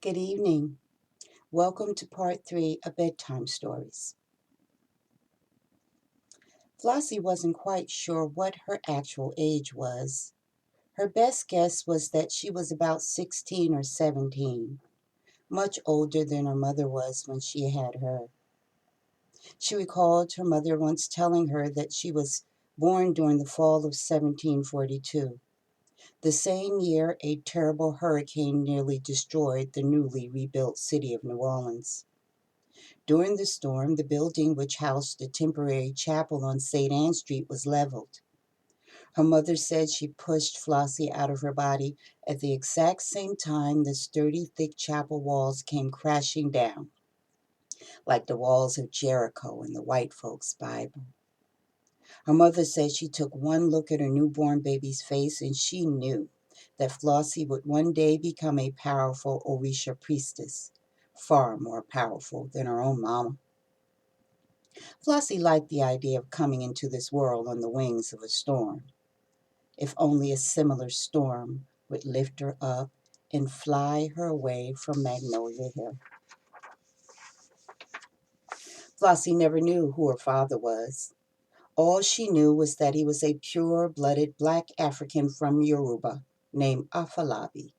Good evening. Welcome to part 3 of Bedtime Stories. Flossie wasn't quite sure what her actual age was. Her best guess was that she was about 16 or 17, much older than her mother was when she had her. She recalled her mother once telling her that she was born during the fall of 1742, the same year a terrible hurricane nearly destroyed the newly rebuilt city of New Orleans. During the storm, the building which housed the temporary chapel on St. Anne Street was leveled. Her mother said she pushed Flossie out of her body at the exact same time the sturdy, thick chapel walls came crashing down, like the walls of Jericho in the white folks' Bible. Her mother said she took one look at her newborn baby's face and she knew that Flossie would one day become a powerful Orisha priestess, far more powerful than her own mama. Flossie liked the idea of coming into this world on the wings of a storm. If only a similar storm would lift her up and fly her away from Magnolia Hill. Flossie never knew who her father was. All she knew was that he was a pure-blooded black African from Yoruba named Afalabi.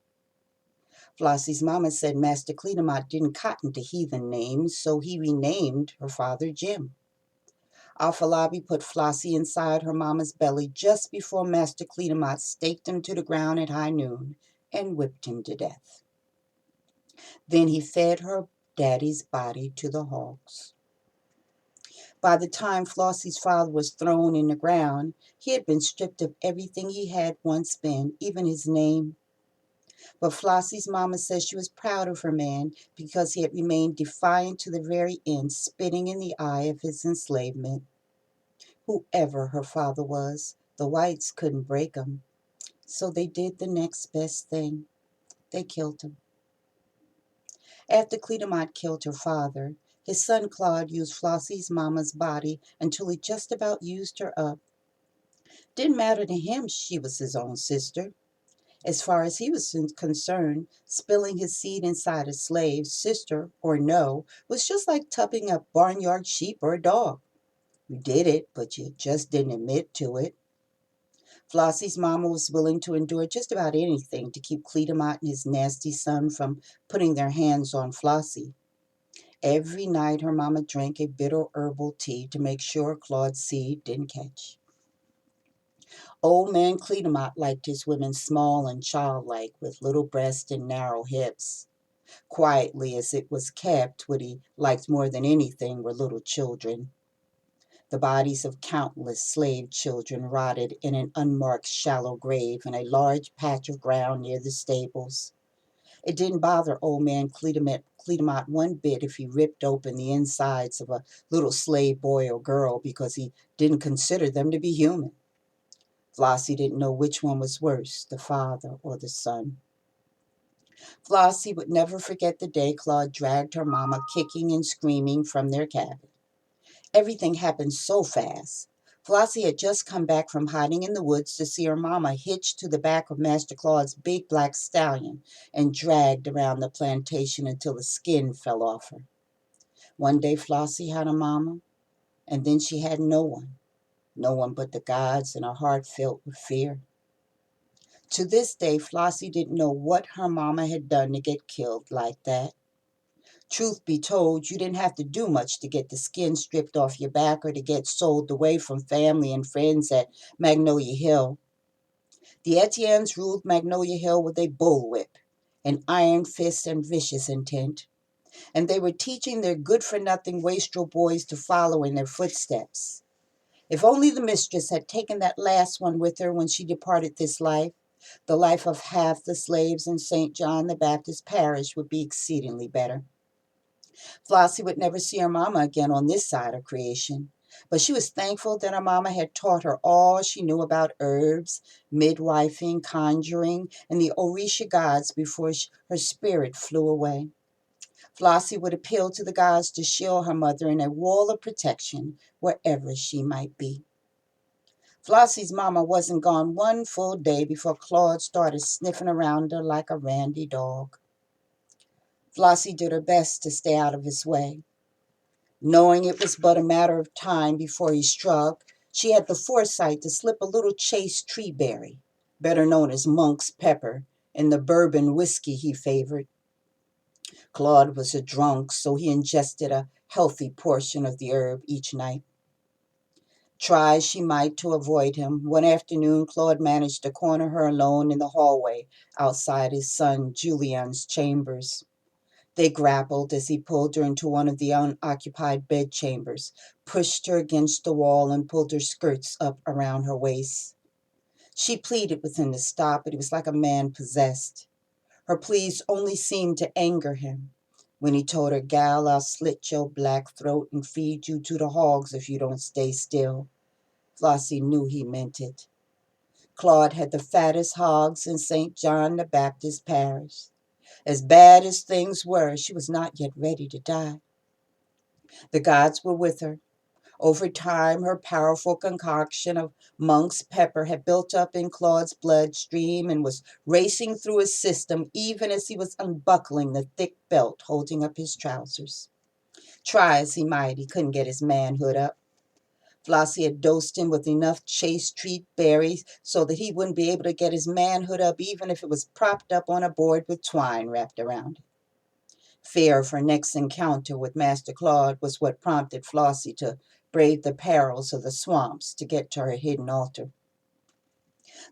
Flossie's mama said Master Cleedamot didn't cotton to heathen names, so he renamed her father Jim. Afalabi put Flossie inside her mama's belly just before Master Cleedamot staked him to the ground at high noon and whipped him to death. Then he fed her daddy's body to the hogs. By the time Flossie's father was thrown in the ground, he had been stripped of everything he had once been, even his name. But Flossie's mama says she was proud of her man because he had remained defiant to the very end, spitting in the eye of his enslavement. Whoever her father was, the whites couldn't break him. So they did the next best thing. They killed him. After Cleedamot killed her father, his son Claude used Flossie's mama's body until he just about used her up. Didn't matter to him she was his own sister. As far as he was concerned, spilling his seed inside a slave, sister or no, was just like tubbing a barnyard sheep or a dog. You did it, but you just didn't admit to it. Flossie's mama was willing to endure just about anything to keep Cleedamot and his nasty son from putting their hands on Flossie. Every night her mama drank a bitter herbal tea to make sure Claude's seed didn't catch. Old man Cleedamot liked his women small and childlike, with little breasts and narrow hips. Quietly as it was kept, what he liked more than anything were little children. The bodies of countless slave children rotted in an unmarked shallow grave in a large patch of ground near the stables. It didn't bother old man Cleedamot one bit if he ripped open the insides of a little slave boy or girl because he didn't consider them to be human. Flossie didn't know which one was worse, the father or the son. Flossie would never forget the day Claude dragged her mama kicking and screaming from their cabin. Everything happened so fast. Flossie had just come back from hiding in the woods to see her mama hitched to the back of Master Claude's big black stallion and dragged around the plantation until the skin fell off her. One day Flossie had a mama, and then she had no one. No one but the gods, and her heart filled with fear. To this day, Flossie didn't know what her mama had done to get killed like that. Truth be told, you didn't have to do much to get the skin stripped off your back or to get sold away from family and friends at Magnolia Hill. The Etiennes ruled Magnolia Hill with a bullwhip, an iron fist and vicious intent, and they were teaching their good-for-nothing wastrel boys to follow in their footsteps. If only the mistress had taken that last one with her when she departed this life, the life of half the slaves in St. John the Baptist parish would be exceedingly better. Flossie would never see her mama again on this side of creation, but she was thankful that her mama had taught her all she knew about herbs, midwifing, conjuring, and the Orisha gods before her spirit flew away. Flossie would appeal to the gods to shield her mother in a wall of protection wherever she might be. Flossie's mama wasn't gone one full day before Claude started sniffing around her like a randy dog. Flossie did her best to stay out of his way. Knowing it was but a matter of time before he struck, she had the foresight to slip a little chaste tree berry, better known as monk's pepper, in the bourbon whiskey he favored. Claude was a drunk, so he ingested a healthy portion of the herb each night. Try as she might to avoid him, one afternoon Claude managed to corner her alone in the hallway outside his son Julian's chambers. They grappled as he pulled her into one of the unoccupied bedchambers, pushed her against the wall, and pulled her skirts up around her waist. She pleaded with him to stop, but he was like a man possessed. Her pleas only seemed to anger him. When he told her, "Gal, I'll slit your black throat and feed you to the hogs if you don't stay still," Flossie knew he meant it. Claude had the fattest hogs in St. John the Baptist parish. As bad as things were, she was not yet ready to die. The gods were with her. Over time, her powerful concoction of monk's pepper had built up in Claude's bloodstream and was racing through his system even as he was unbuckling the thick belt holding up his trousers. Try as he might, he couldn't get his manhood up. Flossie had dosed him with enough chaste tree berries so that he wouldn't be able to get his manhood up even if it was propped up on a board with twine wrapped around it. Fear of her next encounter with Master Claude was what prompted Flossie to brave the perils of the swamps to get to her hidden altar.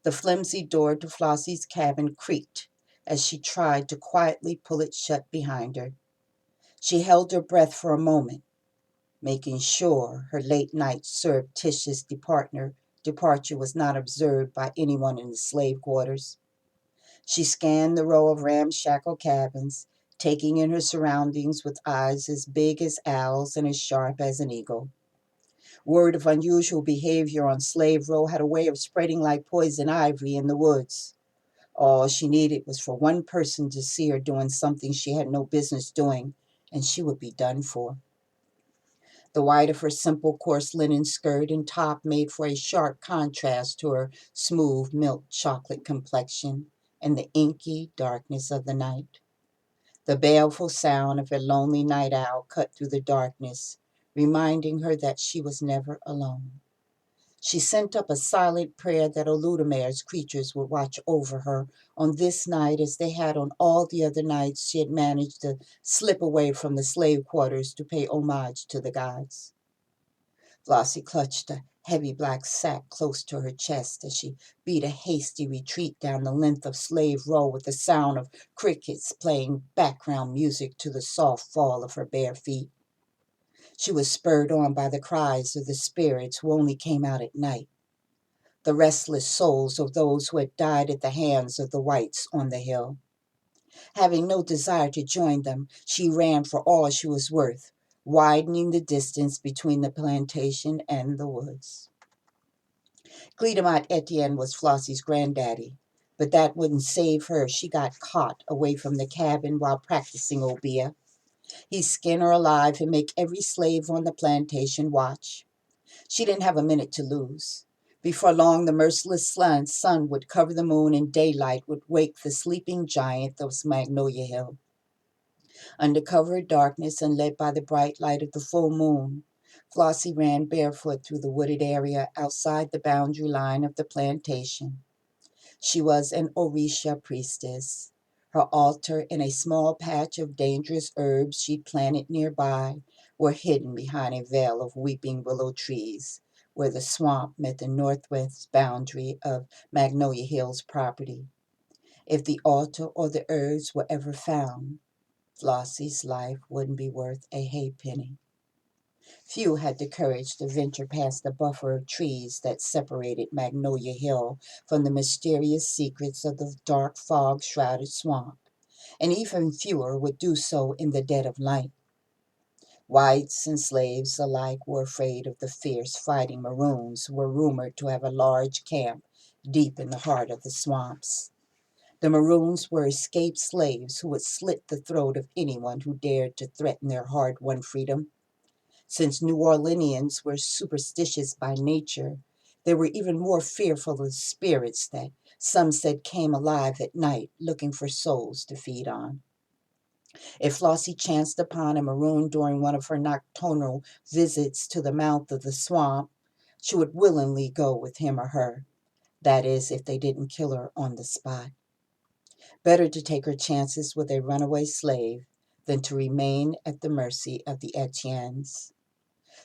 The flimsy door to Flossie's cabin creaked as she tried to quietly pull it shut behind her. She held her breath for a moment, making sure her late-night surreptitious departure was not observed by anyone in the slave quarters. She scanned the row of ramshackle cabins, taking in her surroundings with eyes as big as owls and as sharp as an eagle. Word of unusual behavior on Slave Row had a way of spreading like poison ivy in the woods. All she needed was for one person to see her doing something she had no business doing, and she would be done for. The white of her simple coarse linen skirt and top made for a sharp contrast to her smooth milk chocolate complexion and the inky darkness of the night. The baleful sound of a lonely night owl cut through the darkness, reminding her that she was never alone. She sent up a silent prayer that Oludemere's creatures would watch over her on this night as they had on all the other nights she had managed to slip away from the slave quarters to pay homage to the gods. Flossie clutched a heavy black sack close to her chest as she beat a hasty retreat down the length of Slave Row with the sound of crickets playing background music to the soft fall of her bare feet. She was spurred on by the cries of the spirits who only came out at night, the restless souls of those who had died at the hands of the whites on the hill. Having no desire to join them, she ran for all she was worth, widening the distance between the plantation and the woods. Cledemont Etienne was Flossie's granddaddy, but that wouldn't save her. She got caught away from the cabin while practicing Obeah. He'd skin her alive and make every slave on the plantation watch. She didn't have a minute to lose. Before long, the merciless sun would cover the moon and daylight would wake the sleeping giant of Magnolia Hill. Under cover of darkness and led by the bright light of the full moon, Flossie ran barefoot through the wooded area outside the boundary line of the plantation. She was an Orisha priestess. Her altar and a small patch of dangerous herbs she'd planted nearby were hidden behind a veil of weeping willow trees, where the swamp met the northwest boundary of Magnolia Hill's property. If the altar or the herbs were ever found, Flossie's life wouldn't be worth a halfpenny. Few had the courage to venture past the buffer of trees that separated Magnolia Hill from the mysterious secrets of the dark fog-shrouded swamp, and even fewer would do so in the dead of night. Whites and slaves alike were afraid of the fierce fighting Maroons who were rumored to have a large camp deep in the heart of the swamps. The Maroons were escaped slaves who would slit the throat of anyone who dared to threaten their hard-won freedom. Since New Orleanians were superstitious by nature, they were even more fearful of spirits that some said came alive at night looking for souls to feed on. If Flossie chanced upon a maroon during one of her nocturnal visits to the mouth of the swamp, she would willingly go with him or her. That is, if they didn't kill her on the spot. Better to take her chances with a runaway slave than to remain at the mercy of the Etiennes.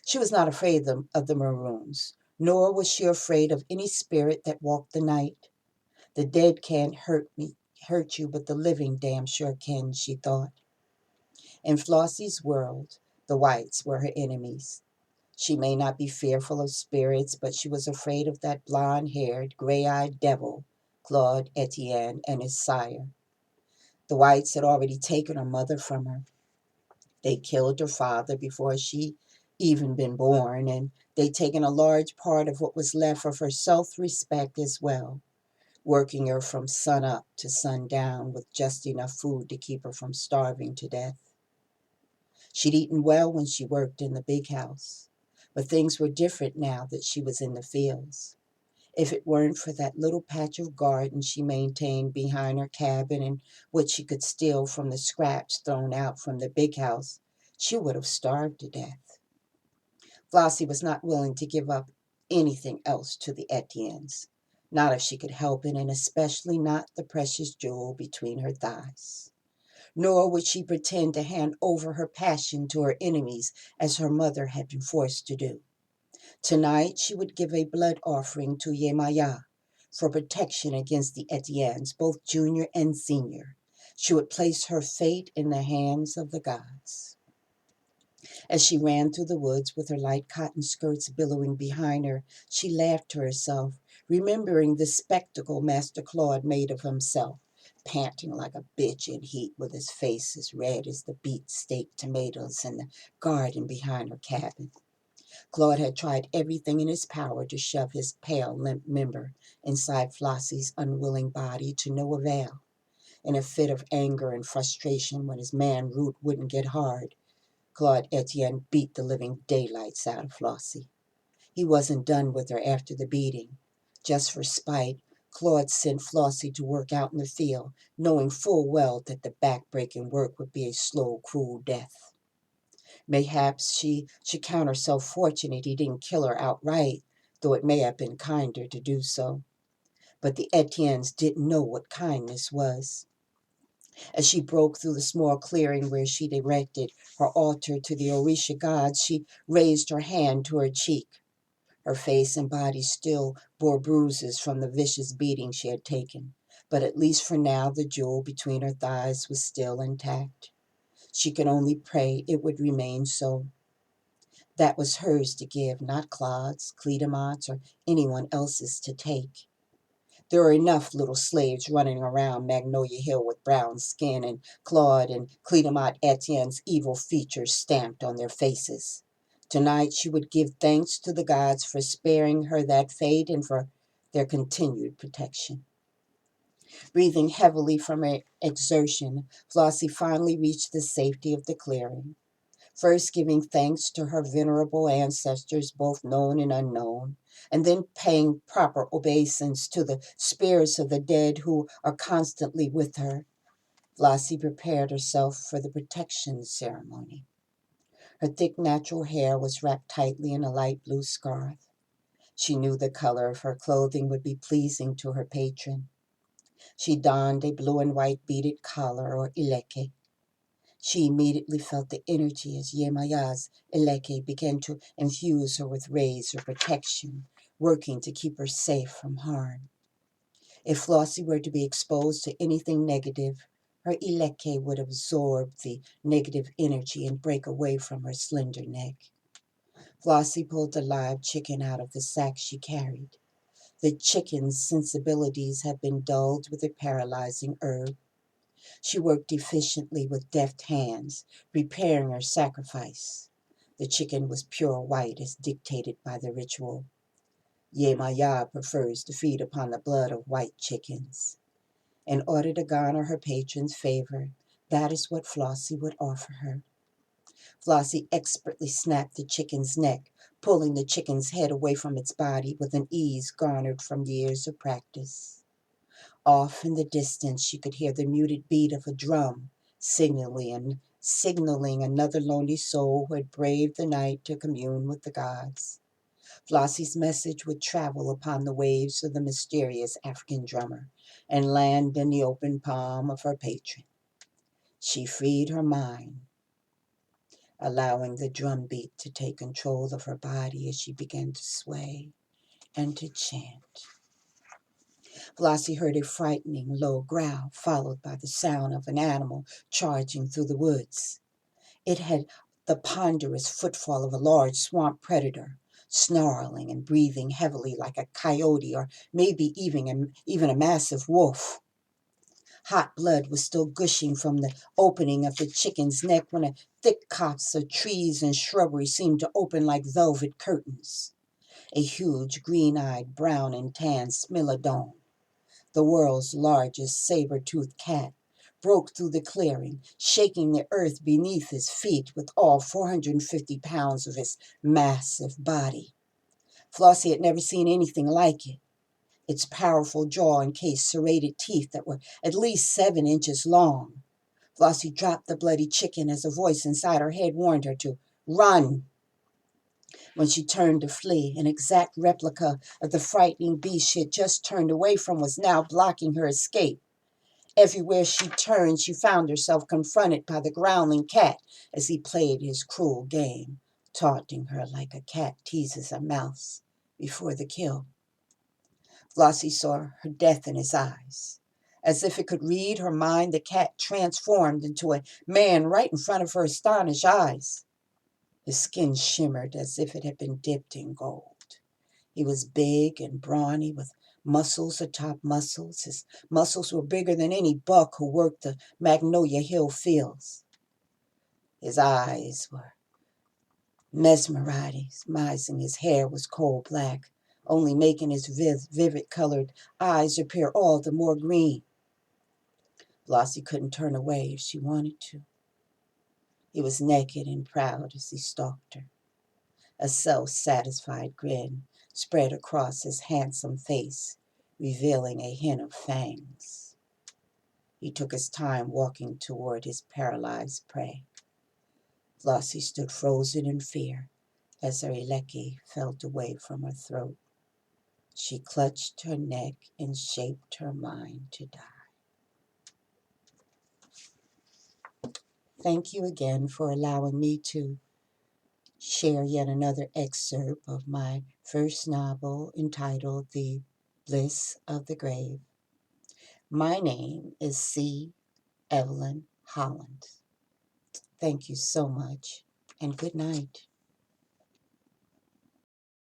She was not afraid of the Maroons, nor was she afraid of any spirit that walked the night. The dead can't hurt you, but the living damn sure can, she thought. In Flossie's world, the whites were her enemies. She may not be fearful of spirits, but she was afraid of that blonde-haired, gray-eyed devil, Claude Etienne, and his sire. The whites had already taken her mother from her. They killed her father before she even been born, and they'd taken a large part of what was left of her self-respect as well, working her from sun up to sundown with just enough food to keep her from starving to death. She'd eaten well when she worked in the big house, but things were different now that she was in the fields. If it weren't for that little patch of garden she maintained behind her cabin and what she could steal from the scraps thrown out from the big house, she would have starved to death. Flossie was not willing to give up anything else to the Etiennes, not if she could help it, and especially not the precious jewel between her thighs. Nor would she pretend to hand over her passion to her enemies as her mother had been forced to do. Tonight she would give a blood offering to Yemaya for protection against the Etiennes, both junior and senior. She would place her fate in the hands of the gods. As she ran through the woods with her light cotton skirts billowing behind her, she laughed to herself, remembering the spectacle Master Claude made of himself, panting like a bitch in heat with his face as red as the beet-steak tomatoes in the garden behind her cabin. Claude had tried everything in his power to shove his pale, limp member inside Flossie's unwilling body to no avail. In a fit of anger and frustration when his man root wouldn't get hard, Claude Etienne beat the living daylights out of Flossie. He wasn't done with her after the beating. Just for spite, Claude sent Flossie to work out in the field, knowing full well that the back-breaking work would be a slow, cruel death. Mayhaps she should count herself fortunate he didn't kill her outright, though it may have been kinder to do so. But the Etiennes didn't know what kindness was. As she broke through the small clearing where she'd erected her altar to the Orisha gods, she raised her hand to her cheek. Her face and body still bore bruises from the vicious beating she had taken, but at least for now the jewel between her thighs was still intact. She could only pray it would remain so. That was hers to give, not Claude's, Cledamont's, or anyone else's to take. There are enough little slaves running around Magnolia Hill with brown skin and Claude and Cledamont Etienne's evil features stamped on their faces. Tonight she would give thanks to the gods for sparing her that fate and for their continued protection. Breathing heavily from her exertion, Flossie finally reached the safety of the clearing. First giving thanks to her venerable ancestors, both known and unknown, and then paying proper obeisance to the spirits of the dead who are constantly with her, Flossie prepared herself for the protection ceremony. Her thick natural hair was wrapped tightly in a light blue scarf. She knew the color of her clothing would be pleasing to her patron. She donned a blue and white beaded collar or ileke. She immediately felt the energy as Yemaya's Eleke began to infuse her with rays of protection, working to keep her safe from harm. If Flossie were to be exposed to anything negative, her Eleke would absorb the negative energy and break away from her slender neck. Flossie pulled the live chicken out of the sack she carried. The chicken's sensibilities had been dulled with a paralyzing herb. She worked efficiently with deft hands, preparing her sacrifice. The chicken was pure white as dictated by the ritual. Yemaya prefers to feed upon the blood of white chickens. In order to garner her patron's favor, that is what Flossie would offer her. Flossie expertly snapped the chicken's neck, pulling the chicken's head away from its body with an ease garnered from years of practice. Off in the distance she could hear the muted beat of a drum signaling another lonely soul who had braved the night to commune with the gods. Flossie's message would travel upon the waves of the mysterious African drummer and land in the open palm of her patron. She freed her mind, allowing the drum beat to take control of her body as she began to sway and to chant. Flossie heard a frightening low growl, followed by the sound of an animal charging through the woods. It had the ponderous footfall of a large swamp predator, snarling and breathing heavily like a coyote or maybe even a massive wolf. Hot blood was still gushing from the opening of the chicken's neck when a thick copse of trees and shrubbery seemed to open like velvet curtains. A huge, green-eyed, brown and tan smilodon, the world's largest saber-toothed cat, broke through the clearing, shaking the earth beneath his feet with all 450 pounds of his massive body. Flossie had never seen anything like it. Its powerful jaw encased serrated teeth that were at least 7 inches long. Flossie dropped the bloody chicken as a voice inside her head warned her to run. When she turned to flee, an exact replica of the frightening beast she had just turned away from was now blocking her escape. Everywhere she turned, she found herself confronted by the growling cat as he played his cruel game, taunting her like a cat teases a mouse before the kill. Flossie saw her death in his eyes. As if it could read her mind, the cat transformed into a man right in front of her astonished eyes. His skin shimmered as if it had been dipped in gold. He was big and brawny with muscles atop muscles. His muscles were bigger than any buck who worked the Magnolia Hill fields. His eyes were mesmerizing. His hair was coal black, only making his vivid colored eyes appear all the more green. Flossie couldn't turn away if she wanted to. He was naked and proud as he stalked her. A self-satisfied grin spread across his handsome face, revealing a hint of fangs. He took his time walking toward his paralyzed prey. Flossie stood frozen in fear as her Eleki felt away from her throat. She clutched her neck and shaped her mind to die. Thank you again for allowing me to share yet another excerpt of my first novel entitled The Bliss of the Grave. My name is C. Evelyn-Holland. Thank you so much, and good night.